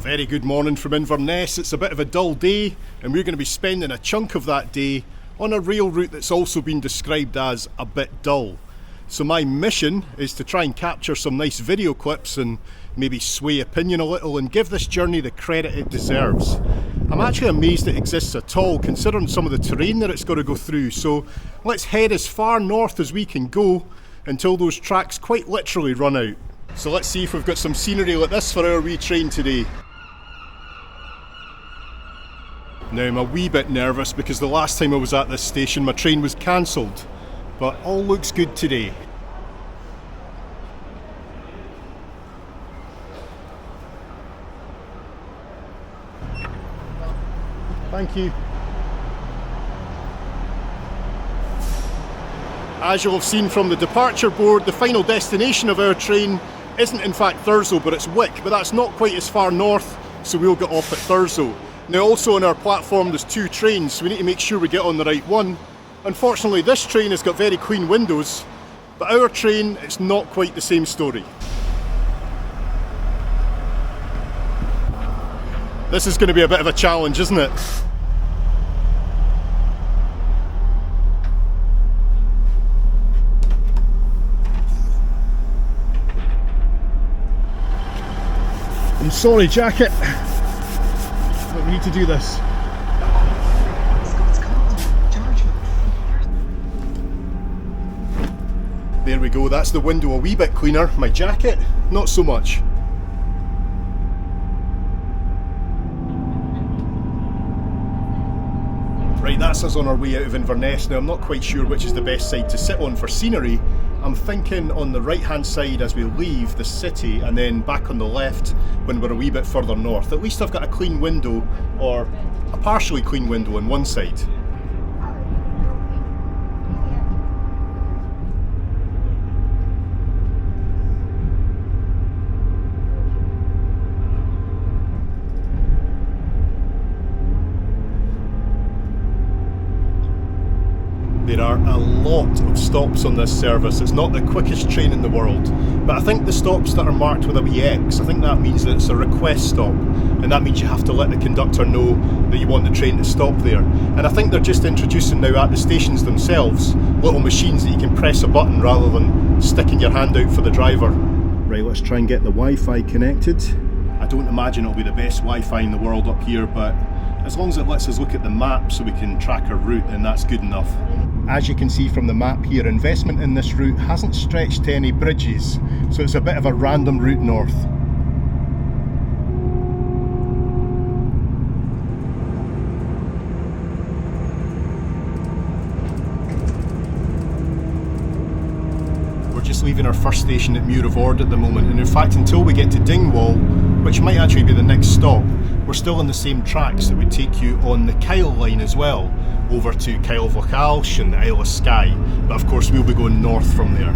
Very good morning from Inverness. It's a bit of a dull day and we're going to be spending a chunk of that day on a rail route that's also been described as a bit dull. So my mission is to try and capture some nice video clips and maybe sway opinion a little and give this journey the credit it deserves. I'm actually amazed it exists at all considering some of the terrain that it's got to go through, so let's head as far north as we can go until those tracks quite literally run out. So let's see if we've got some scenery like this for our wee train today. Now I'm a wee bit nervous because the last time I was at this station my train was cancelled, but all looks good today. Thank you. As you'll have seen from the departure board, the final destination of our train isn't in fact Thurso, but it's Wick, but that's not quite as far north, so we'll get off at Thurso. Now also on our platform there's two trains, so we need to make sure we get on the right one. Unfortunately this train has got very clean windows, but our train, it's not quite the same story. This is going to be a bit of a challenge, isn't it? I'm sorry, jacket. But we need to do this. There we go, that's the window a wee bit cleaner. My jacket, not so much. Right, that's us on our way out of Inverness. Now I'm not quite sure which is the best side to sit on for scenery. I'm thinking on the right hand side as we leave the city and then back on the left when we're a wee bit further north. At least I've got a clean window, or a partially clean window on one side. There are a lot of stops on this service. It's not the quickest train in the world, but I think the stops that are marked with a wee X, I think that means that it's a request stop, and that means you have to let the conductor know that you want the train to stop there. And I think they're just introducing now at the stations themselves little machines that you can press a button rather than sticking your hand out for the driver. Right, let's try and get the Wi-Fi connected. I don't imagine it'll be the best Wi-Fi in the world up here, but as long as it lets us look at the map so we can track our route, then that's good enough. As you can see from the map here, investment in this route hasn't stretched to any bridges, so it's a bit of a random route north. We're just leaving our first station at Muir of Ord at the moment, and in fact until we get to Dingwall, which might actually be the next stop, we're still on the same tracks that would take you on the Kyle line as well, over to Glacial and the Isle of Skye, but of course we'll be going north from there.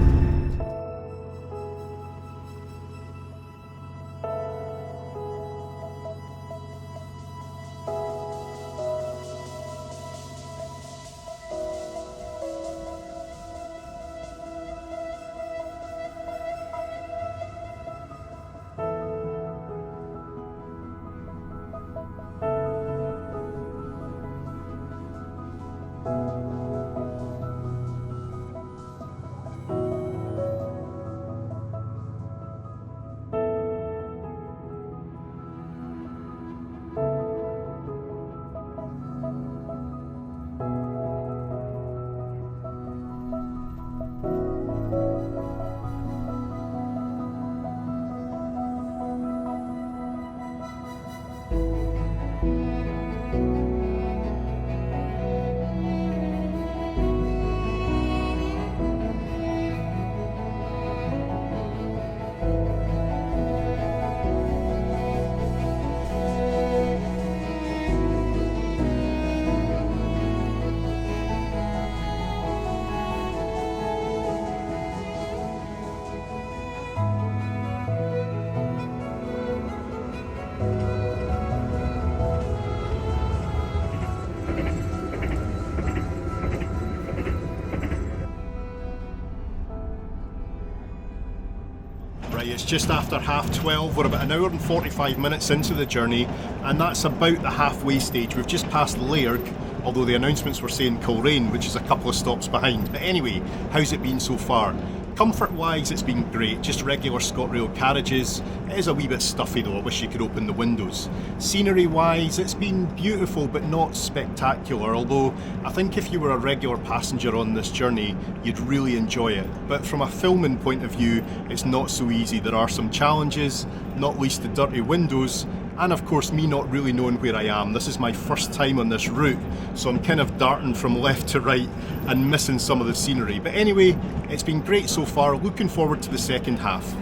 Right, it's just after 12:30. We're about an hour and 45 minutes into the journey, and that's about the halfway stage. We've just passed Lairg, although the announcements were saying Kilrain, which is a couple of stops behind. But anyway, how's it been so far? Comfort-wise, it's been great, just regular ScotRail carriages. It is a wee bit stuffy though, I wish you could open the windows. Scenery-wise, it's been beautiful but not spectacular, although I think if you were a regular passenger on this journey, you'd really enjoy it. But from a filming point of view, it's not so easy. There are some challenges, not least the dirty windows, and of course me not really knowing where I am. This is my first time on this route, so I'm kind of darting from left to right and missing some of the scenery. But anyway, it's been great so far. Looking forward to the second half.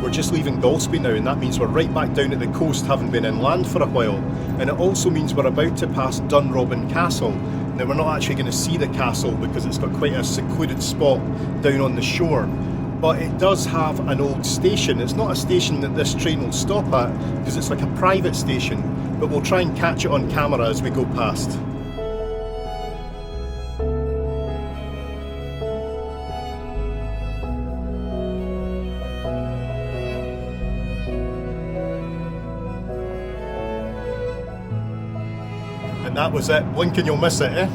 We're just leaving Galsby now, and that means we're right back down at the coast, having been inland for a while. And it also means we're about to pass Dunrobin Castle. Now we're not actually going to see the castle because it's got quite a secluded spot down on the shore. But it does have an old station. It's not a station that this train will stop at because it's like a private station, but we'll try and catch it on camera as we go past. And that was it. Blink and you'll miss it, eh?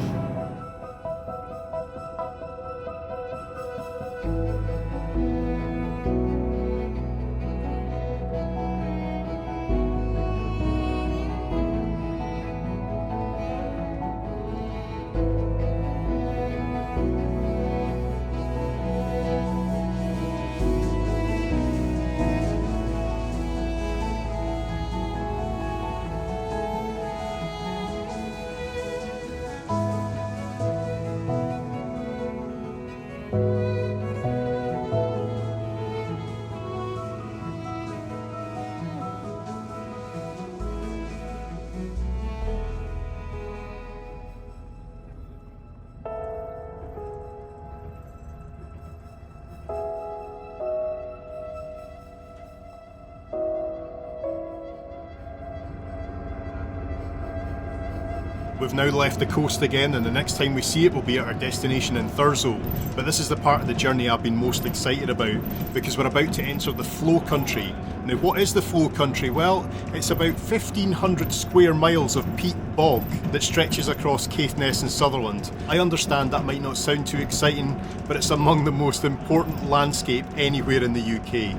We've now left the coast again, and the next time we see it will be at our destination in Thurso. But this is the part of the journey I've been most excited about, because we're about to enter the flow country. Now, what is the flow country? Well, it's about 1,500 square miles of peat bog that stretches across Caithness and Sutherland. I understand that might not sound too exciting, but it's among the most important landscape anywhere in the UK.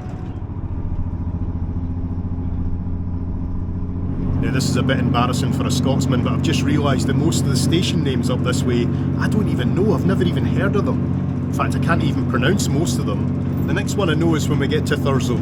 Now this is a bit embarrassing for a Scotsman, but I've just realised that most of the station names up this way, I don't even know, I've never even heard of them. In fact, I can't even pronounce most of them. The next one I know is when we get to Thurso.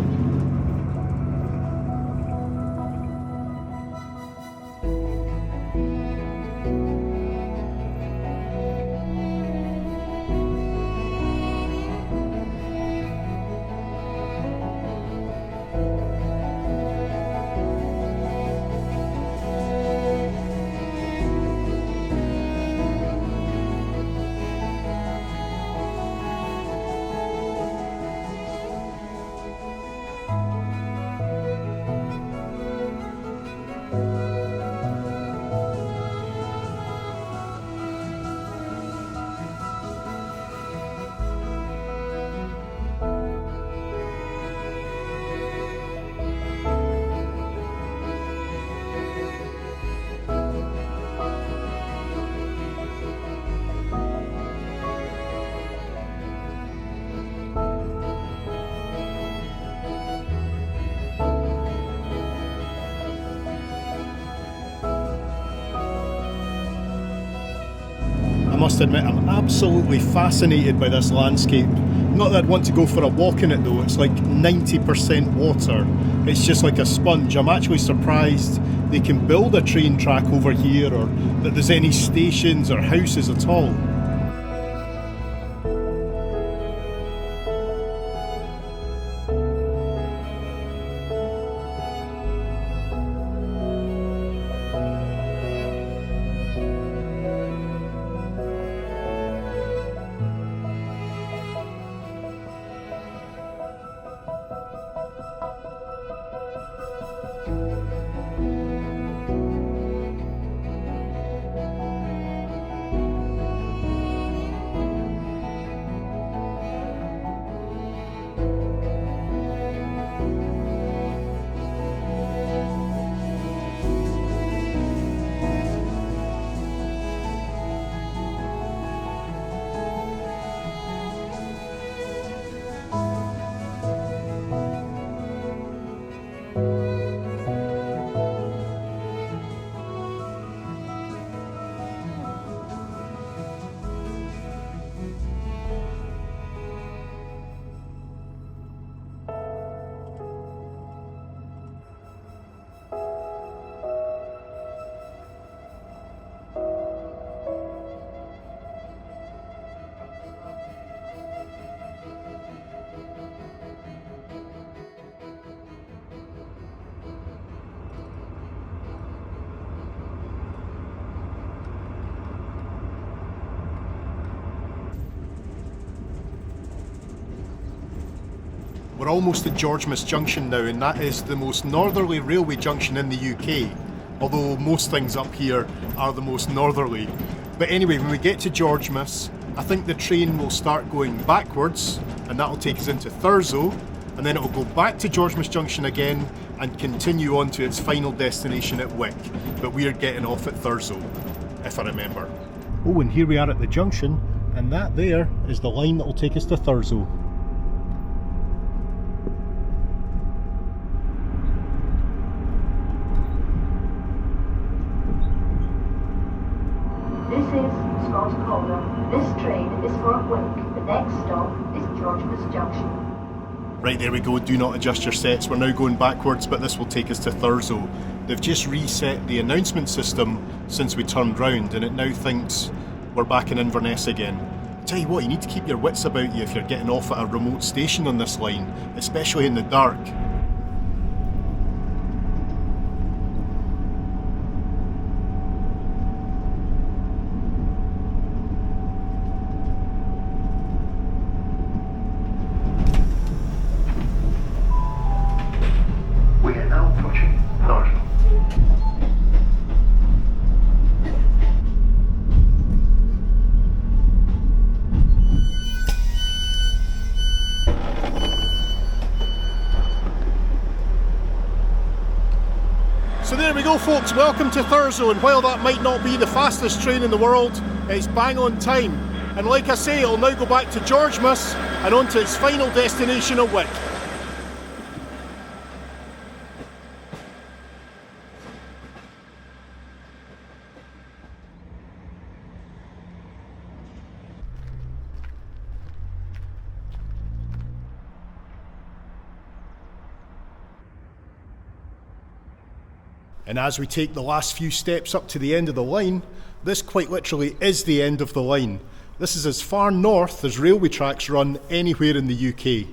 must admit, I'm absolutely fascinated by this landscape. Not that I'd want to go for a walk in it though, it's like 90% water. It's just like a sponge. I'm actually surprised they can build a train track over here, or that there's any stations or houses at all. We're almost at Georgemas Junction now, and that is the most northerly railway junction in the UK, although most things up here are the most northerly. But anyway, when we get to Georgemas, I think the train will start going backwards, and that'll take us into Thurso, and then it'll go back to Georgemas Junction again and continue on to its final destination at Wick. But we're getting off at Thurso, if I remember. Oh, and here we are at the junction, and that there is the line that will take us to Thurso. This is ScotRail. This train is for Wick. The next stop is Georgemas Junction. Right, there we go. Do not adjust your sets. We're now going backwards, but this will take us to Thurso. They've just reset the announcement system since we turned round, and it now thinks we're back in Inverness again. Tell you what, you need to keep your wits about you if you're getting off at a remote station on this line, especially in the dark. So there we go, folks, welcome to Thurso, and while that might not be the fastest train in the world, it's bang on time. And like I say, it'll now go back to Georgemas and on to its final destination at Wick. And as we take the last few steps up to the end of the line, this quite literally is the end of the line. This is as far north as railway tracks run anywhere in the UK.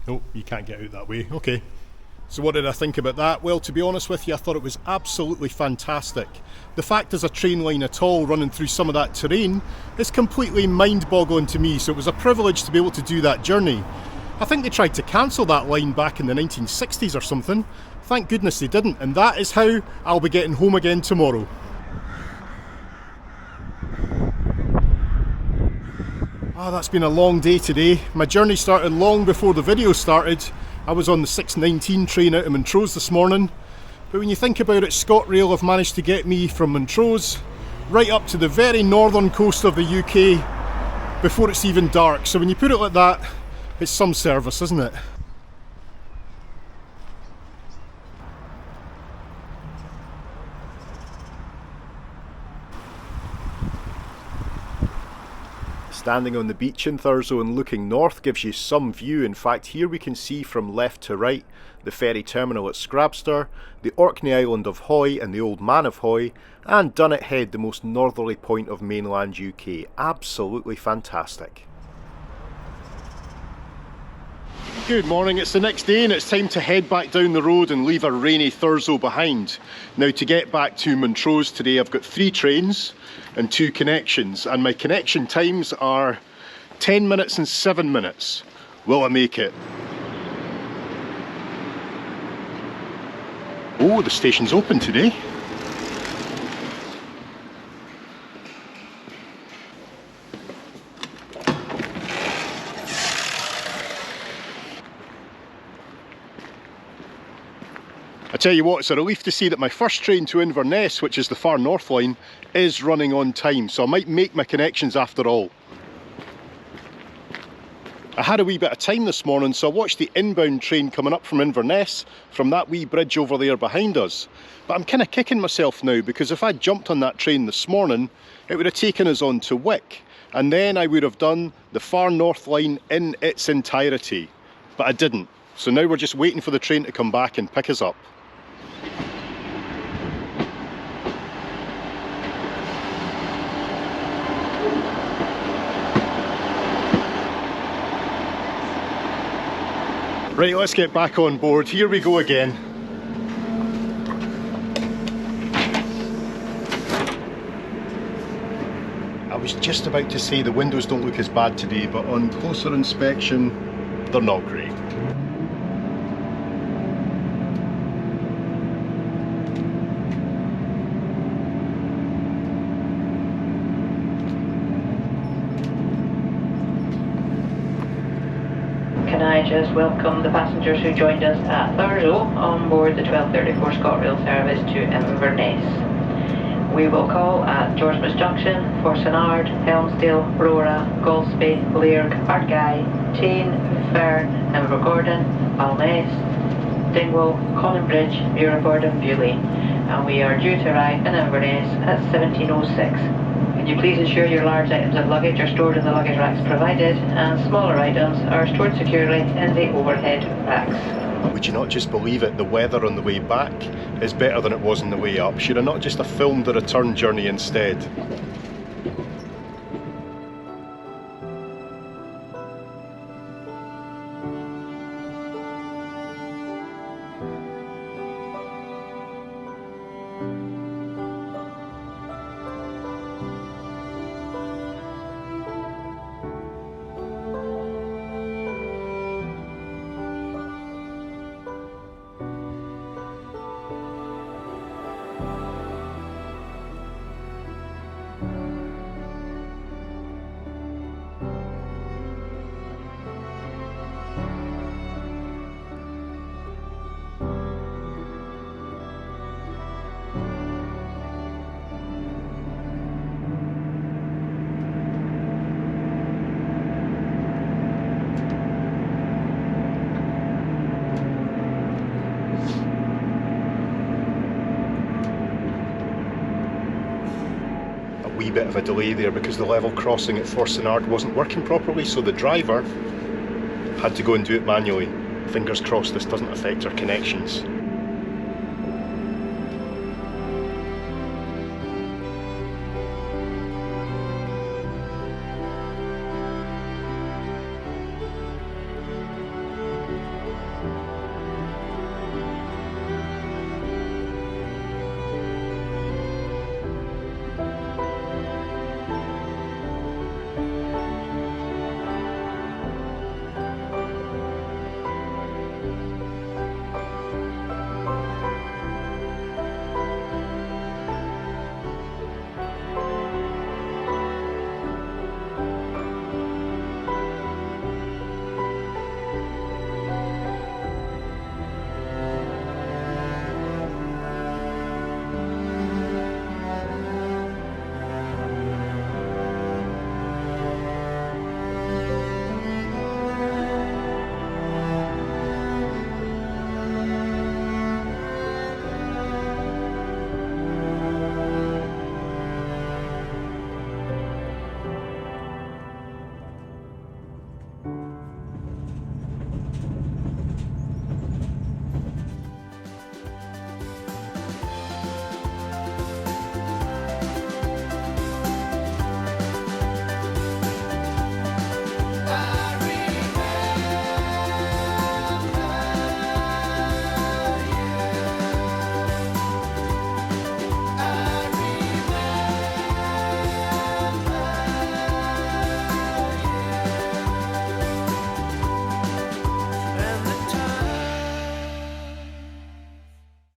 Oh, you can't get out that way. Okay. So what did I think about that? Well, to be honest with you, I thought it was absolutely fantastic. The fact there's a train line at all running through some of that terrain is completely mind-boggling to me, so it was a privilege to be able to do that journey. I think they tried to cancel that line back in the 1960s or something. Thank goodness they didn't, and that is how I'll be getting home again tomorrow. That's been a long day today. My journey started long before the video started. I was on the 6:19 train out of Montrose this morning, but when you think about it, ScotRail have managed to get me from Montrose right up to the very northern coast of the UK before it's even dark. So when you put it like that, it's some service, isn't it? Standing on the beach in Thurso and looking north gives you some view. In fact, here we can see from left to right the ferry terminal at Scrabster, the Orkney island of Hoy and the Old Man of Hoy, and Dunnet Head, the most northerly point of mainland UK. Absolutely fantastic. Good morning, it's the next day and it's time to head back down the road and leave a rainy Thurso behind. Now, to get back to Montrose today, I've got 3 trains and 2 connections, and my connection times are 10 minutes and 7 minutes. Will I make it? Oh, the station's open today. I tell you what, it's a relief to see that my first train to Inverness, which is the far north line, is running on time, so I might make my connections after all. I had a wee bit of time this morning, so I watched the inbound train coming up from Inverness from that wee bridge over there behind us. But I'm kind of kicking myself now, because if I jumped on that train this morning, it would have taken us on to Wick, and then I would have done the far north line in its entirety. But I didn't, so now we're just waiting for the train to come back and pick us up. Right, let's get back on board. Here we go again. I was just about to say the windows don't look as bad today, but on closer inspection, they're not great. Can I just welcome the passengers who joined us at Thurso on board the 12:34 ScotRail service to Inverness. We will call at Erasmus Junction, Forsonard, Helmsdale, Brora, Golspie, Lairg, Ardguy, Tain, Fern, Invergordon, Balness, Dingwall, Coninbridge, Muirford and Bewley. And we are due to arrive in Inverness at 17:06. Could you please ensure your large items of luggage are stored in the luggage racks provided, and smaller items are stored securely in the overhead racks. Would you not just believe it, the weather on the way back is better than it was on the way up. Should I not just have filmed the return journey instead? Wee bit of a delay there because the level crossing at Forsonard wasn't working properly, so the driver had to go and do it manually. Fingers crossed this doesn't affect our connections.